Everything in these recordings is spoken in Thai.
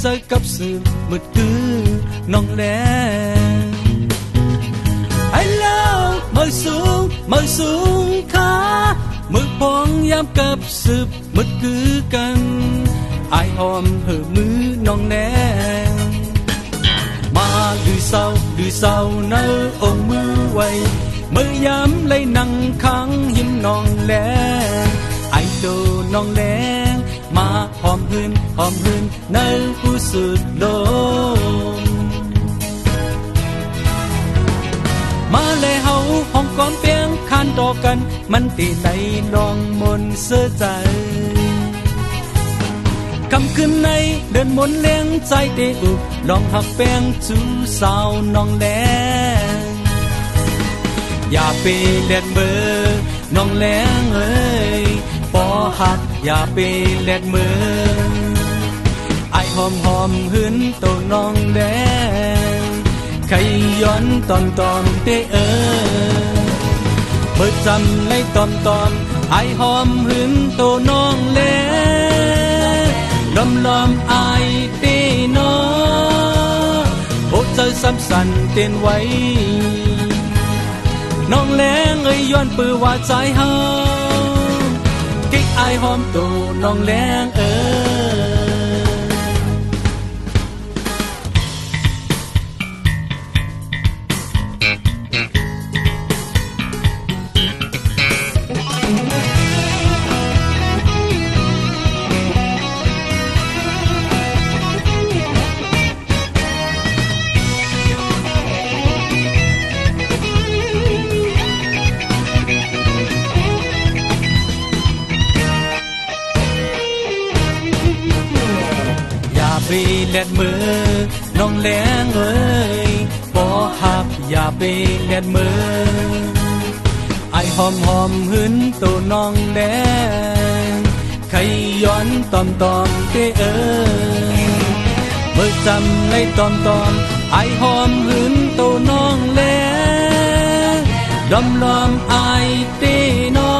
ใจกับสืบมืดคือน้องแลไอ้แล้วมือสูงขามือพองยามกับสืบมืดคือกันไอหอมเหือมือน้องแนงมาดื้อเศร้าเนื้อองมือไว้มือยามเลยนั่งขังหิมน้องแลไอโดน้องแลมาหอมหืนเนื้อผู้สุดโลมมาเลยเฮาห้องก่อนเปียงคานต่อกันมันตีในลองมนเสื้อใจคำคืนในเดินมนเลี้ยงใจเตอุลองหักแป้งจูสาวน้องแดงอย่าไปเลียดมือน้องแหลงเอ้ยปอหักอย่าไปเลียดมือไอหอมหืนตัวน้องแดงใครย้อนตอนเตเอ้ยเมื่อจำเลยตอนไอหอมหืนตัวน้องแหลงลอมไอเตน้อโอ้ใจซ้ำสั่นเต้นไว้น้องแหลงเอ้ยย้อนปือว่าใจเฮากิ๊กไอหอมตัวน้องแหลงเอ้ไปเล็ดมือน้องแหลงเอ้ยบ่หับอย่าไปเล็ดมือไอหอมหืนตัวน้องแดงใครย้อนตอมเตเอ้ยเมื่อจำในตอมไอหอมหืนตัวน้องแหลงลอมไอเตน้อ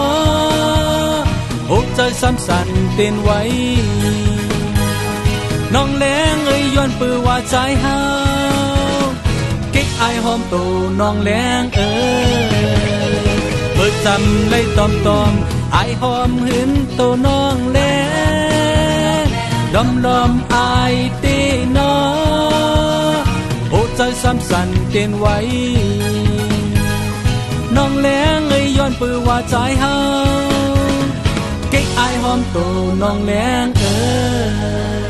อกใจซ้ำสั่นเต้นไว้น้องแหลงเอ้ยย้อนปือว่าใจเฮากิ๊กไอหอมตัวน้องแหลงเอ้ยเบิกจำเลยตอมไอหอมหืนตัวน้องแหลงลอมไอตีน้อโอ้ใจซ้ำสั่นเต้นไว้น้องแหลงเอ้ยย้อนปือว่าใจเฮากิ๊กไอหอมตัวน้องแหลงเอ้ย